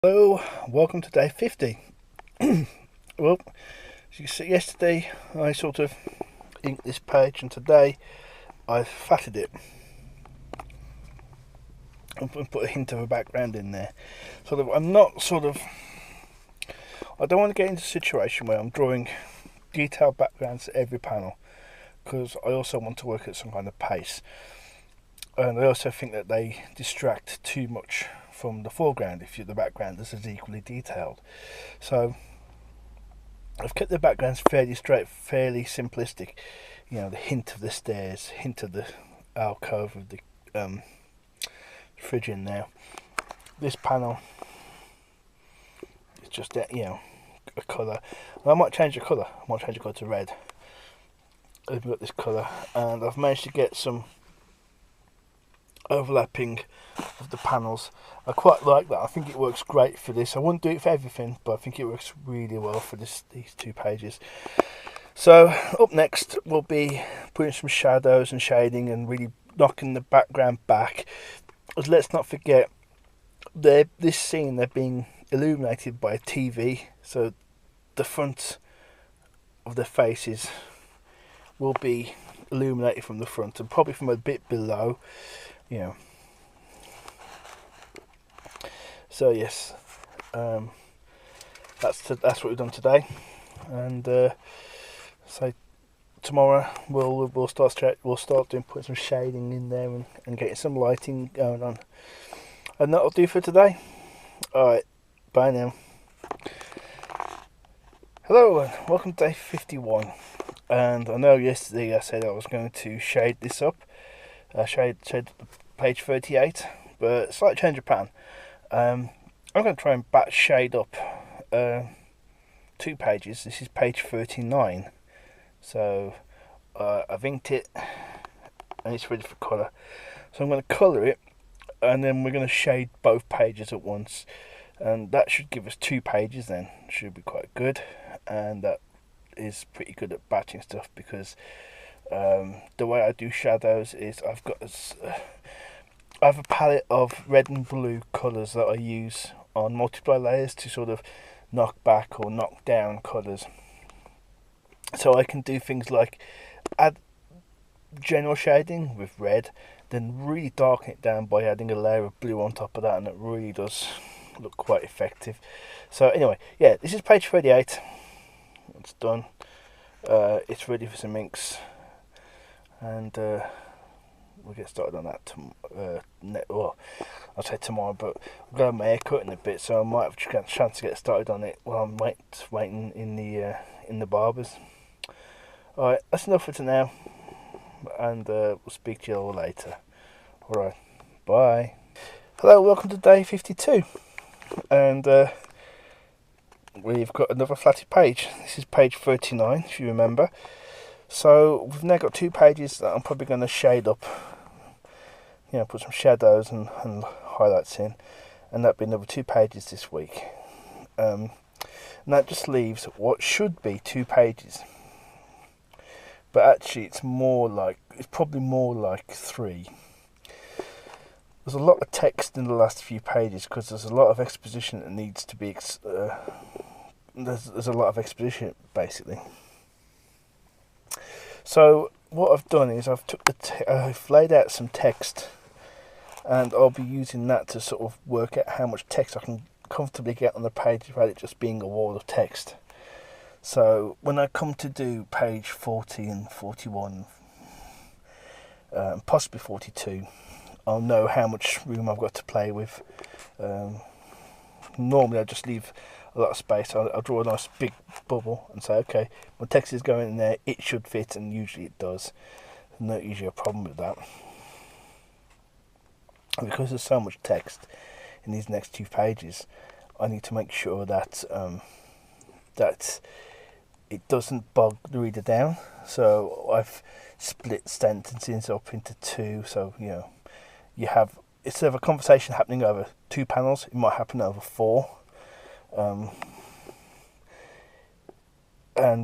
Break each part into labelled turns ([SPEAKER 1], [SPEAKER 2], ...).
[SPEAKER 1] Hello, welcome to day 50. Well, as you see, yesterday I sort of inked this page, and today I've fatted it and put a hint of a background in there. I don't want to get into a situation where I'm drawing detailed backgrounds to every panel, because I also want to work at some kind of pace. And I also think that they distract too much from the foreground if the background is as equally detailed. So I've kept the backgrounds fairly straight, fairly simplistic. You know, the hint of the stairs, hint of the alcove of the fridge in there. This panel is just a colour. I might change the colour. I might change the colour to red. I've got this colour, and I've managed to get some overlapping of the panels. I quite like that. I think it works great for this. I wouldn't do it for everything, but I think it works really well for these two pages. So up next we'll be putting some shadows and shading and really knocking the background back. But let's not forget this scene, they're being illuminated by a TV, so the front of their faces will be illuminated from the front and probably from a bit below. So yes, that's what we've done today, and so tomorrow we'll start putting some shading in there and getting some lighting going on, and that'll do for today. All right, bye now. Hello and welcome to day 51. And I know yesterday I said I was going to shade this up, shade page 38, but slight change of plan. I'm going to try and batch shade up 2 pages. This is page 39. So I've inked it and it's ready for colour. So I'm going to colour it, and then we're going to shade both pages at once. And that should give us 2 pages then. Should be quite good. And that is pretty good at batching stuff, because the way I do shadows is I have a palette of red and blue colours that I use on multiply layers to sort of knock back or knock down colours. So I can do things like add general shading with red, then really darken it down by adding a layer of blue on top of that, and it really does look quite effective. So anyway, yeah, this is page 38. It's done. It's ready for some inks, and we'll get started on that I'll say tomorrow, but I've got my hair cut in a bit, so I might have a chance to get started on it while I'm waiting in the barbers. Alright, that's enough for now, and we'll speak to you all later. Alright, bye. Hello, welcome to day 52, and we've got another flatted page. This is page 39, if you remember. So we've now got 2 pages that I'm probably going to shade up, put some shadows and highlights in, and that'll be another 2 pages this week. And that just leaves what should be 2 pages, but actually it's probably more like 3. There's a lot of text in the last few pages because there's a lot of exposition that needs to be there's a lot of exposition basically. So what I've done is I've laid out some text, and I'll be using that to sort of work out how much text I can comfortably get on the page without it just being a wall of text. So when I come to do page 40 and 41, possibly 42, I'll know how much room I've got to play with. Normally I just leave a lot of space. I'll draw a nice big bubble and say, okay, when text is going in there, it should fit, and usually it does. There's not usually a problem with that. And because there's so much text in these next 2 pages, I need to make sure that that it doesn't bog the reader down. So I've split sentences up into 2, so you have, instead of a conversation happening over 2 panels, it might happen over 4. And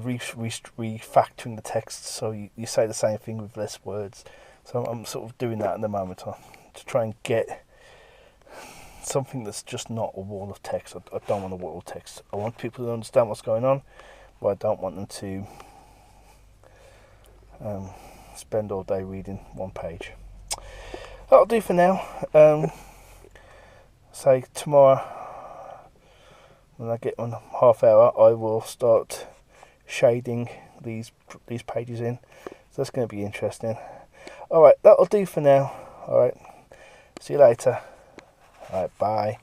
[SPEAKER 1] refactoring the text so you say the same thing with less words. So I'm sort of doing that at the moment to try and get something that's just not a wall of text. I don't want a wall of text. I want people to understand what's going on, but I don't want them to spend all day reading one page. That'll do for now. Say tomorrow, when I get on half hour, I will start shading these pages in. So that's going to be interesting. Alright, that'll do for now. Alright, see you later. Alright, bye.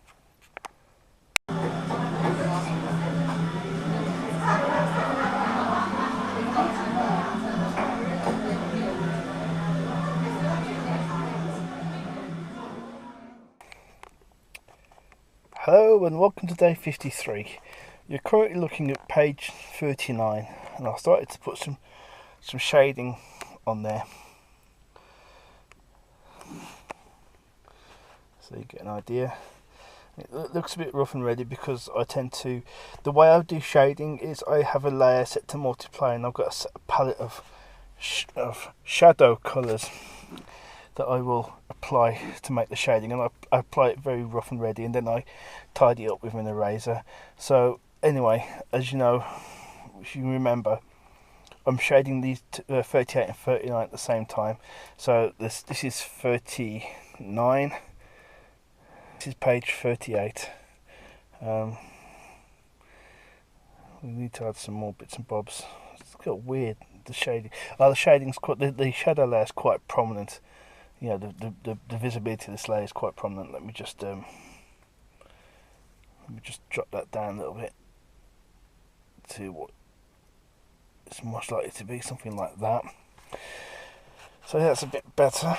[SPEAKER 1] Hello and welcome to day 53. You're currently looking at page 39, and I started to put some shading on there, so you get an idea. It looks a bit rough and ready because I tend to, the way I do shading is I have a layer set to multiply, and I've got a palette of shadow colours that I will apply to make the shading, and I apply it very rough and ready, and then I tidy it up with an eraser. So anyway, as you know, if you remember, I'm shading these 38 and 39 at the same time. So this is 39. This is page 38. We need to add some more bits and bobs. It's got weird, the shading. The shading's quite, the shadow layer is quite prominent. You know, the visibility of this layer is quite prominent. Let me just drop that down a little bit to what it's most likely to be, something like that. So that's a bit better.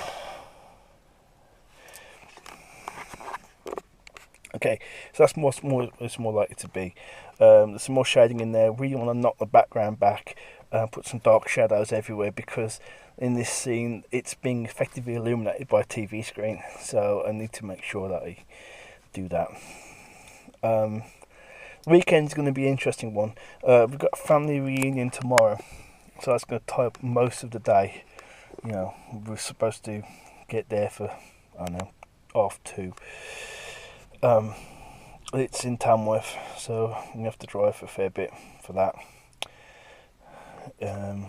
[SPEAKER 1] Okay, so that's it's more likely to be. There's some more shading in there. Really want to knock the background back, put some dark shadows everywhere, because in this scene it's being effectively illuminated by a TV screen. So I need to make sure that I do that. Weekend's going to be an interesting one. We've got a family reunion tomorrow, so that's going to tie up most of the day. You know, we're supposed to get there for, I don't know, 2:30. It's in Tamworth, so we have to drive a fair bit for that. And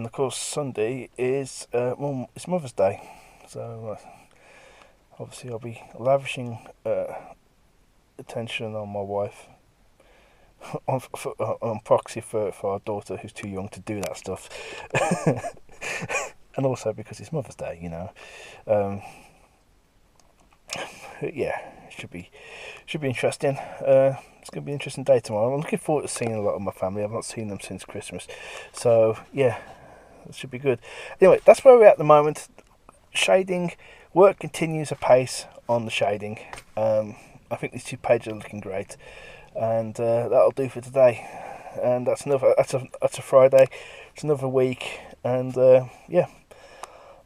[SPEAKER 1] of course Sunday is it's Mother's Day, so obviously I'll be lavishing attention on my wife on proxy for our daughter, who's too young to do that stuff. And also because it's Mother's Day, you know. Yeah, it should be interesting. It's going to be an interesting day tomorrow. I'm looking forward to seeing a lot of my family. I've not seen them since Christmas, so yeah, it should be good. Anyway, that's where we're at the moment. Shading work continues apace on the shading. I think these 2 pages are looking great, and that'll do for today. And that's a Friday. It's another week, and yeah,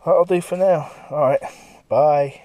[SPEAKER 1] that'll do for now. All right, bye.